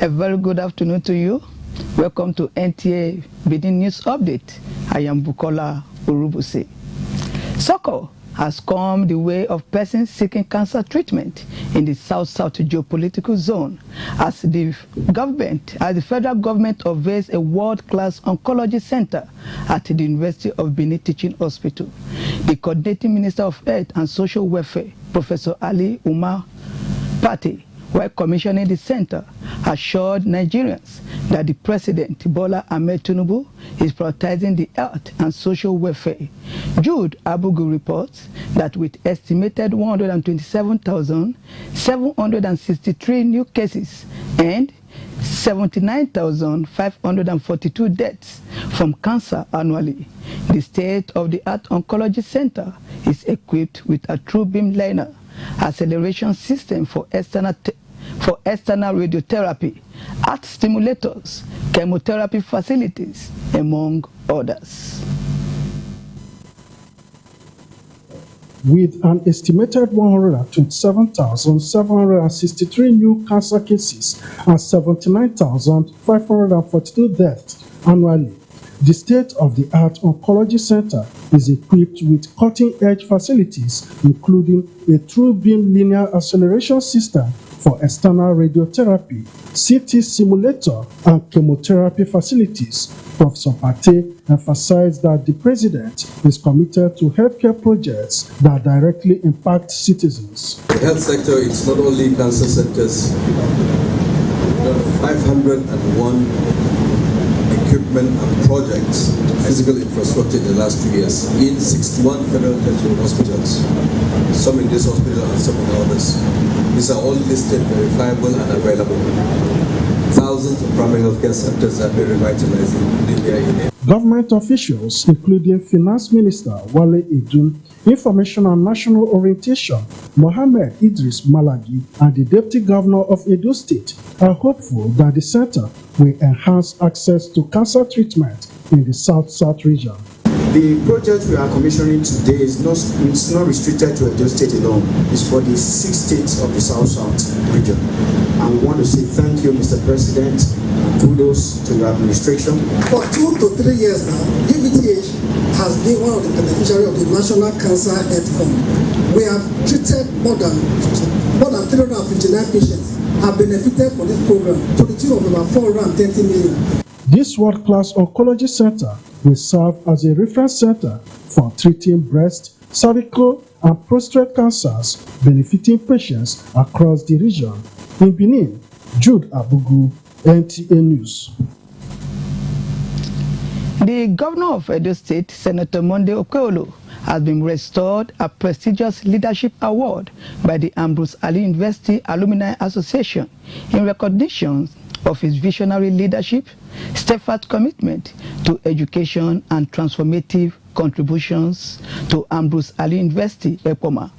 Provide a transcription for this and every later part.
A very good afternoon to you. Welcome to NTA Benin News Update. I am Bukola Urubuse. Soko has come the way of persons seeking cancer treatment in the South-South geopolitical zone as the federal government unveils a world-class oncology center at the University of Benin Teaching Hospital. The coordinating Minister of Health and Social Welfare, Professor Ali Umar Pate, while commissioning the center, assured Nigerians that the President, Bola Ahmed Tinubu, is prioritizing the health and social welfare. Jude Abugu reports that with estimated 127,763 new cases and 79,542 deaths from cancer annually, the state-of-the-art oncology center is equipped with a true beamliner acceleration system for external radiotherapy, heart stimulators, chemotherapy facilities, among others. With an estimated 127,763 new cancer cases and 79,542 deaths annually, the state-of-the-art oncology center is equipped with cutting-edge facilities, including a true beam linear acceleration system for external radiotherapy, CT simulator, and chemotherapy facilities. Professor Pate emphasized that the President is committed to healthcare projects that directly impact citizens. The health sector is not only cancer centers, 501 equipment and projects, physical infrastructure in the last 2 years in 61 federal tertiary hospitals, some in this hospital and some in others. These are all listed, verifiable and available. Thousands of primary healthcare centers have been revitalized, including here in Government officials, including Finance Minister Wale Edun, Information and National Orientation Mohammed Idris Malagi, and the Deputy Governor of Edo State are hopeful that the center will enhance access to cancer treatment in the South-South region. The project we are commissioning today is not restricted to Edo State alone. It's for the 6 states of the South-South region. And we want to say thank you, Mr. President, and kudos to your administration. For 2 to 3 years now, UVTH has been one of the beneficiaries of the National Cancer Health Fund. We have treated more than 359 patients have benefited from this program to the tune of about 430 million. This world-class oncology center will serve as a reference center for treating breast, cervical, and prostate cancers, benefiting patients across the region. In Benin, Jude Abugu, NTA News. The governor of Edo State, Senator Monday Okeolo, has been restored a prestigious leadership award by the Ambrose Ali University Alumni Association in recognition of his visionary leadership, steadfast commitment to education, and transformative contributions to Ambrose Ali University, Ekpoma.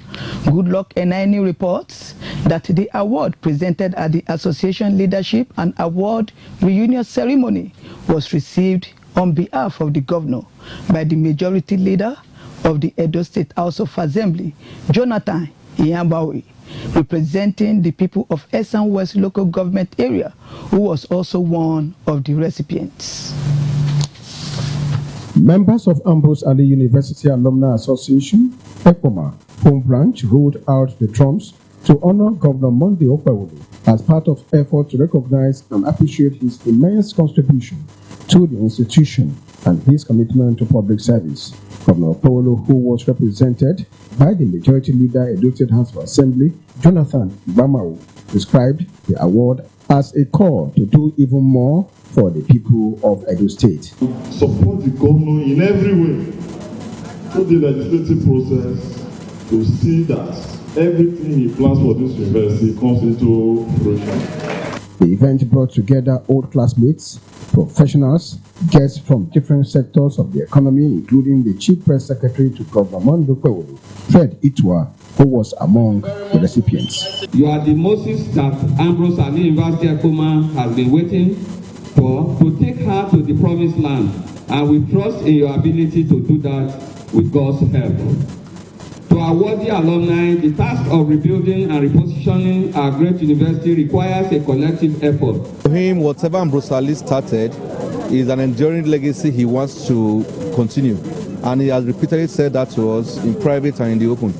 Goodluck Enaini reports that the award presented at the Association Leadership and Award Reunion Ceremony was received on behalf of the governor by the majority leader of the Edo State House of Assembly, Jonathan Iyambawe, representing the people of Esan West local government area, who was also one of the recipients. Members of Ambrose Ali University Alumni Association, ECOMA, home branch, rolled out the drums to honor Governor Monday Okpewolo as part of effort to recognize and appreciate his immense contribution to the institution and his commitment to public service. Governor Okpewolo, who was represented by the majority leader, Edo State House of Assembly, Jonathan Ibamao, described the award as a call to do even more for the people of Edo State. Support the governor in every way through the legislative process to see that everything he plans for this university comes into fruition. The event brought together old classmates, professionals, guests from different sectors of the economy, including the Chief Press Secretary to Governor Monday Okpewolo, Fred Itwa, who was among the recipients. You are the Moses that Ambrose Ali University Ekoma has been waiting for to take her to the promised land, and we trust in your ability to do that with God's help. To our worthy alumni, the task of rebuilding and repositioning our great university requires a collective effort. For him, whatever Ambrose Ali started is an enduring legacy he wants to continue. And he has repeatedly said that to us in private and in the open.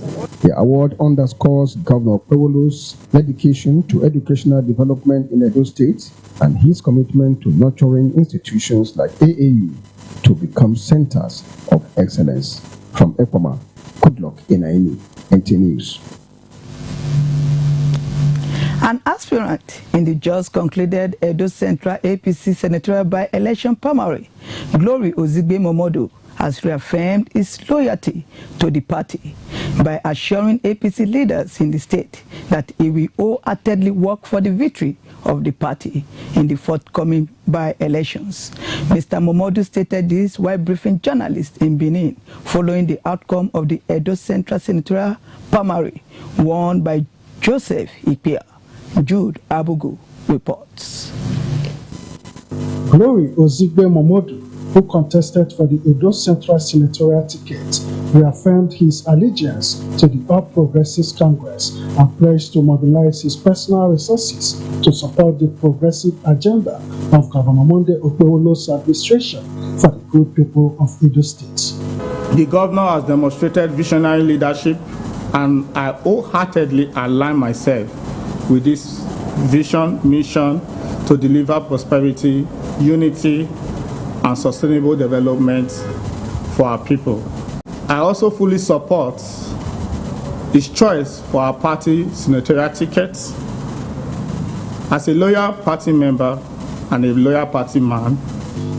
The award underscores Governor Okpewolo's dedication to educational development in Edo State and his commitment to nurturing institutions like AAU to become centers of excellence. From Ekpoma, good luck in Aini, NT News. An aspirant in the just concluded Edo Central APC senatorial by-election primary, Glory Ozigbe Momodu, has reaffirmed its loyalty to the party by assuring APC leaders in the state that he will wholeheartedly work for the victory of the party in the forthcoming by-elections. Mr. Momodu stated this while briefing journalists in Benin following the outcome of the Edo Central senatorial primary won by Joseph Ipia. Jude Abugu reports. Glory Ozigbe Momodu, who contested for the Edo Central senatorial ticket, reaffirmed his allegiance to the All Progressives Congress and pledged to mobilize his personal resources to support the progressive agenda of Governor Monday Okpewolo's administration for the good people of Edo State. The governor has demonstrated visionary leadership, and I wholeheartedly align myself with this vision, mission to deliver prosperity, unity, and sustainable development for our people. I also fully support his choice for our party senatorial ticket. As a loyal party member and a loyal party man,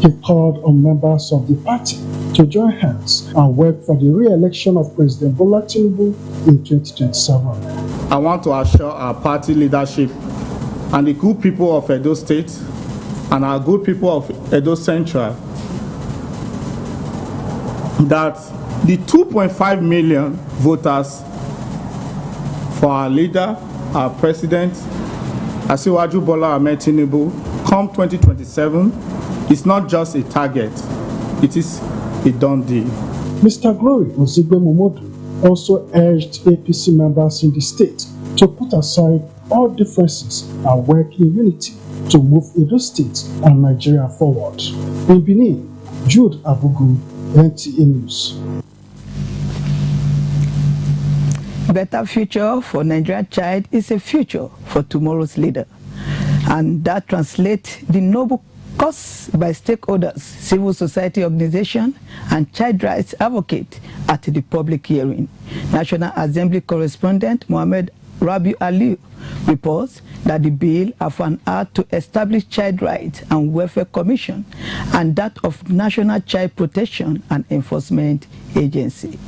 he called on members of the party to join hands and work for the re-election of President Bola Tinubu in 2027. I want to assure our party leadership and the good people of Edo State and our good people of Edo Central that the 2.5 million voters for our leader, our president, Asiwaju Bola Ahmed Tinubu, come 2027 is not just a target, it is a done deal. Mr. Glory Ozigbe Momodu also urged APC members in the state to put aside all differences and work in unity to move Edo State and Nigeria forward. In Benin, Jude Abugu, NTA News. Better future for Nigerian child is a future for tomorrow's leader. And that translates the noble cause by stakeholders, civil society organizations, and child rights advocates at the public hearing. National Assembly correspondent Mohammed Rabiu Ali reports that the bill has an act to establish Child Rights and Welfare Commission and that of National Child Protection and Enforcement Agency.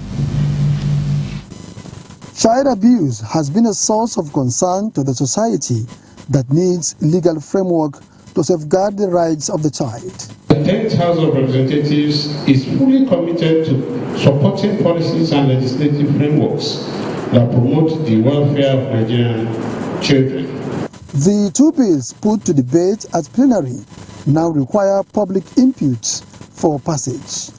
Child abuse has been a source of concern to the society that needs legal framework to safeguard the rights of the child. The 10th House of Representatives is fully committed to supporting policies and legislative frameworks that promote the welfare of Nigerian children. The two bills put to debate at plenary now require public input for passage.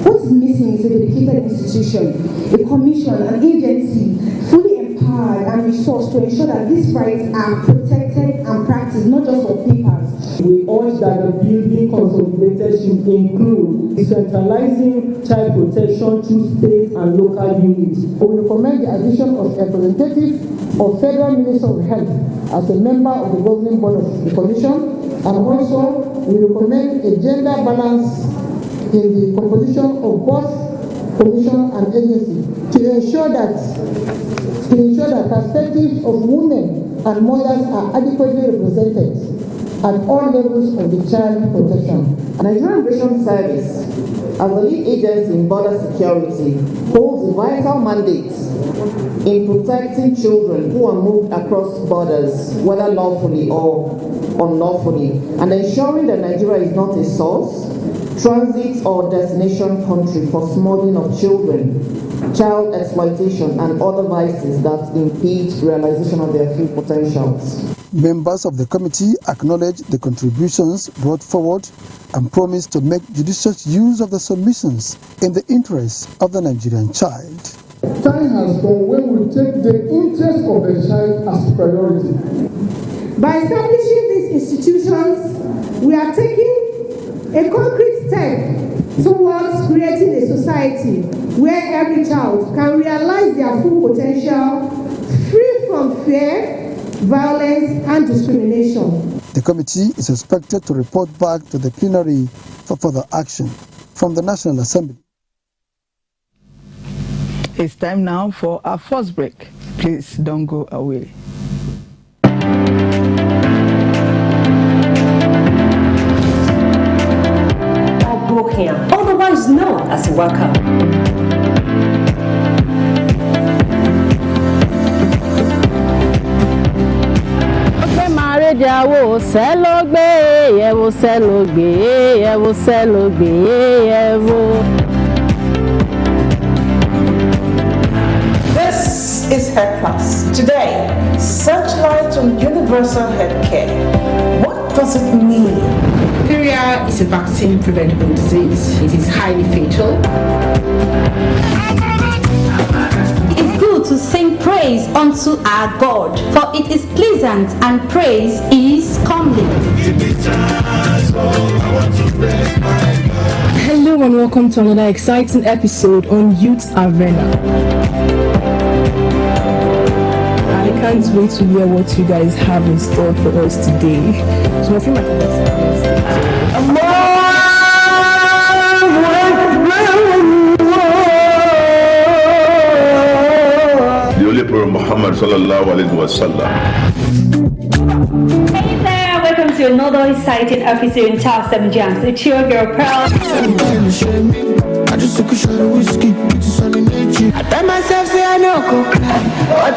What is missing is a dedicated institution, a commission, an agency fully empowered and resourced to ensure that these rights are protected and practiced, not just for papers. We urge that the bill being consolidated should include decentralizing child protection through state and local units. We recommend the addition of a representative of Federal Minister of Health as a member of the governing board of the commission, and also we recommend a gender balance in the composition of both commission and agency to ensure that perspectives of women and mothers are adequately represented at all levels of the child protection. Nigerian Immigration Service, as the lead agency in border security, holds a vital mandate in protecting children who are moved across borders, whether lawfully or unlawfully, and ensuring that Nigeria is not a source, transit or destination country for smuggling of children, child exploitation, and other vices that impede realization of their full potentials. Members of the committee acknowledge the contributions brought forward and promise to make judicious use of the submissions in the interest of the Nigerian child. time has come when we take the interest of the child as priority. By establishing these institutions, we are taking a concrete step towards creating a society where every child can realize their full potential, free from fear, violence, and discrimination. The committee is expected to report back to the plenary for further action from the National Assembly. It's time now for our first break. Please don't go away. Otherwise known as Waka. This is Health Plus. Today, searchlight on universal healthcare. What does it mean? Diphtheria is a vaccine-preventable disease. It is highly fatal. It's good to sing praise unto our God, for it is pleasant and praise is comely. Hello and welcome to another exciting episode on Youth Arena. I can't wait to hear what you guys have in store for us today. So I feel like the Holy Prophet Muhammad sallallahu alaihi wasallam. Hey there, welcome to another exciting episode in Top 7 Jams. It's your girl Pearl. I just took a shot of whiskey, it's sun in nature. I tell myself, say I know, go cry, but I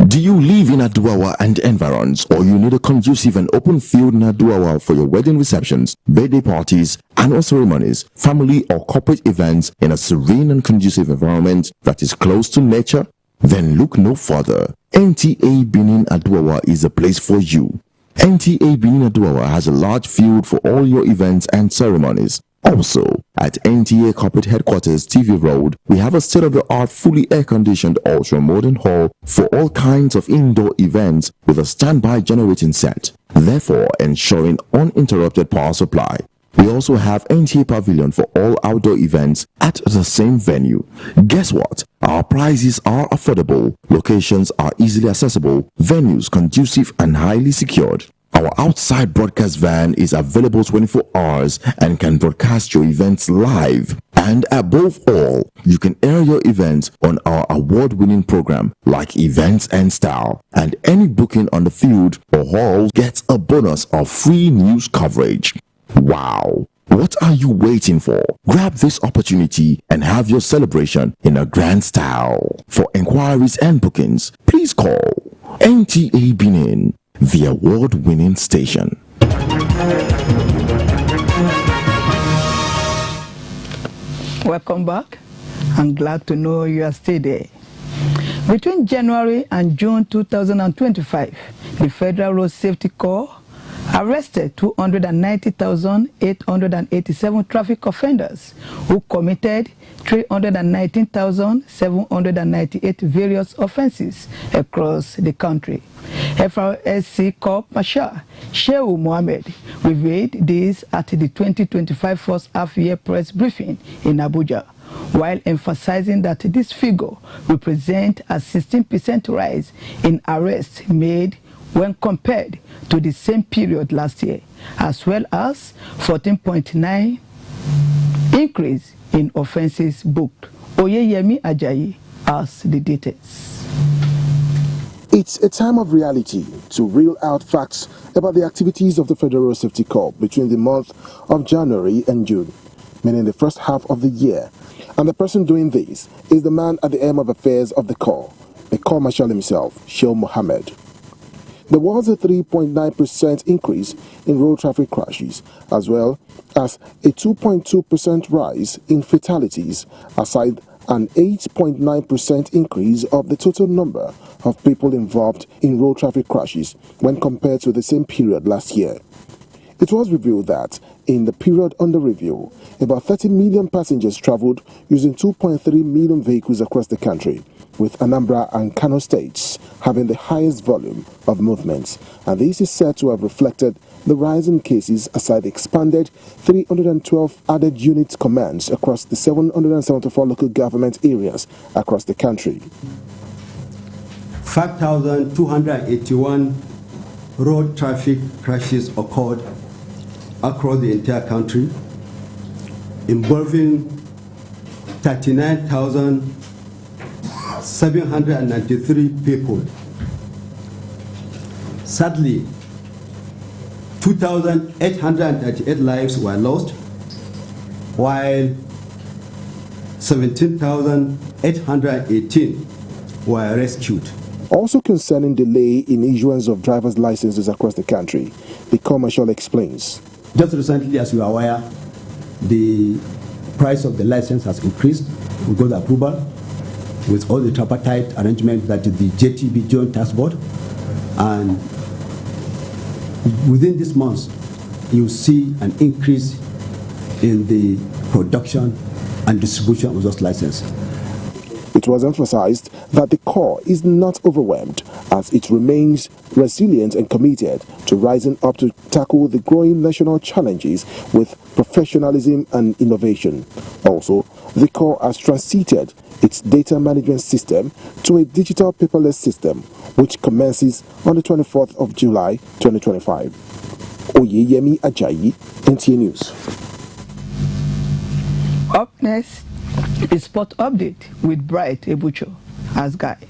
Do you live in Aduawa and environs, or you need a conducive and open field in Aduawa for your wedding receptions, birthday parties, annual ceremonies, family or corporate events in a serene and conducive environment that is close to nature? Then look no further. NTA Benin Aduawa is a place for you. NTA Benin Aduawa has a large field for all your events and ceremonies. Also, at NTA Corporate Headquarters TV Road, we have a state-of-the-art fully air-conditioned ultra-modern hall for all kinds of indoor events with a standby generating set, therefore ensuring uninterrupted power supply. We also have NTA Pavilion for all outdoor events at the same venue. Guess what? Our prices are affordable, locations are easily accessible, venues conducive and highly secured. Our outside broadcast van is available 24 hours and can broadcast your events live. And above all, you can air your events on our award-winning program like Events and Style. And any booking on the field or hall gets a bonus of free news coverage. Wow! What are you waiting for? Grab this opportunity and have your celebration in a grand style. For inquiries and bookings, please call NTA Benin, the award-winning station. Welcome back. I'm glad to know you are still there. Between January and June 2025, the Federal Road Safety Corps arrested 290,887 traffic offenders who committed 319,798 various offenses across the country. FRSC Corps Marshal Shehu Mohammed revealed this at the 2025 first half-year press briefing in Abuja, while emphasizing that this figure represents a 16% rise in arrests made when compared to the same period last year, as well as 14.9% increase in offenses booked. Oyeyemi Ajayi has the details. It's a time of reality to reel out facts about the activities of the Federal Safety Corps between the month of January and June, meaning the first half of the year. And the person doing this is the man at the helm of affairs of the Corps, the Corps Marshal himself, Shehu Mohammed. There was a 3.9% increase in road traffic crashes, as well as a 2.2% rise in fatalities, aside an 8.9% increase of the total number of people involved in road traffic crashes when compared to the same period last year. It was revealed that in the period under review, about 30 million passengers traveled using 2.3 million vehicles across the country, with Anambra and Kano states having the highest volume of movements, and this is said to have reflected the rise in cases aside the expanded 312 added unit commands across the 774 local government areas across the country. 5,281 road traffic crashes occurred across the entire country, involving 39,793 people. Sadly, 2,838 lives were lost, while 17,818 were rescued. Also concerning delay in issuance of driver's licenses across the country, the commercial explains. Just recently, as you are aware, the price of the license has increased. We got approval with all the tripartite arrangements that the JTB Joint Task Board, and within this month, you see an increase in the production and distribution of those licenses. It was emphasized that the Corps is not overwhelmed as it remains resilient and committed to rising up to tackle the growing national challenges with professionalism and innovation. Also, the Corps has transited its data management system to a digital paperless system, which commences on the 24th of July 2025. Oyeyemi Ajayi, NTA News. Up next is Sport Update with Bright Ebucho as guide.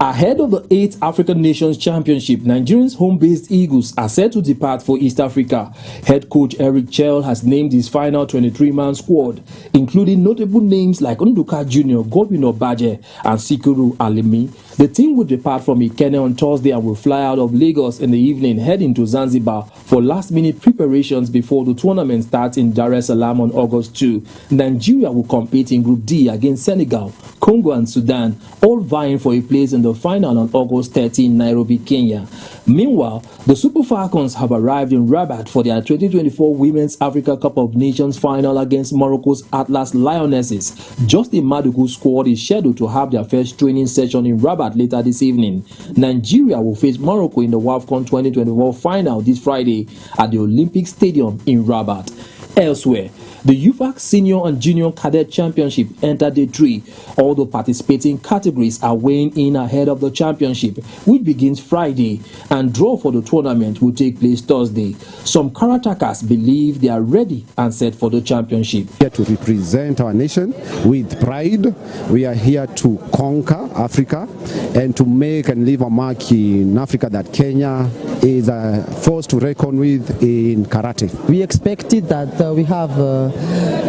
Ahead of the 8th African Nations Championship, Nigerians home-based Eagles are set to depart for East Africa. Head coach Eric Chell has named his final 23-man squad, including notable names like Nduka Jr., Godwin Obaje, and Sikuru Alimi. The team will depart from Ikenne on Thursday and will fly out of Lagos in the evening, heading to Zanzibar for last-minute preparations before the tournament starts in Dar es Salaam on August 2. Nigeria will compete in Group D against Senegal, Congo, and Sudan, all vying for a place in the final on August 13 in Nairobi, Kenya. Meanwhile, the Super Falcons have arrived in Rabat for their 2024 Women's Africa Cup of Nations final against Morocco's Atlas Lionesses. Justin Madugu's squad is scheduled to have their first training session in Rabat later this evening. Nigeria will face Morocco in the WAFCON 2024 final this Friday at the Olympic Stadium in Rabat. Elsewhere, the UFAC Senior and Junior Cadet Championship entered Day 3. All the participating categories are weighing in ahead of the championship, which begins Friday, and draw for the tournament will take place Thursday. Some Karatakers believe they are ready and set for the championship. Here to represent our nation with pride. We are here to conquer Africa and to make and leave a mark in Africa that Kenya is a force to reckon with in karate. We expected that we have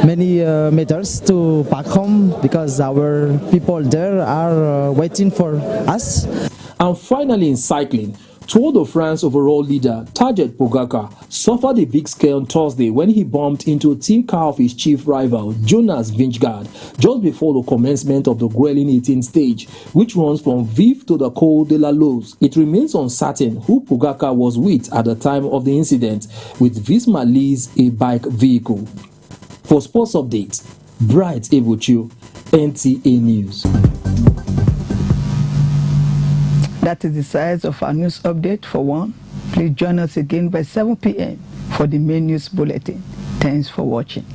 many medals to back home because our people there are waiting for us. And finally, in cycling, Tour de France overall leader Tadej Pogacar suffered a big scare on Thursday when he bumped into a team car of his chief rival Jonas Vingegaard just before the commencement of the grueling 18th stage, which runs from Vif to the Col de la Loze. It remains uncertain who Pogacar was with at the time of the incident, with Visma Lease a bike vehicle. For Sports Update, Bright Ebuchu, NTA News. That is the size of our news update for one. Please join us again by 7 p.m. for the main news bulletin. Thanks for watching.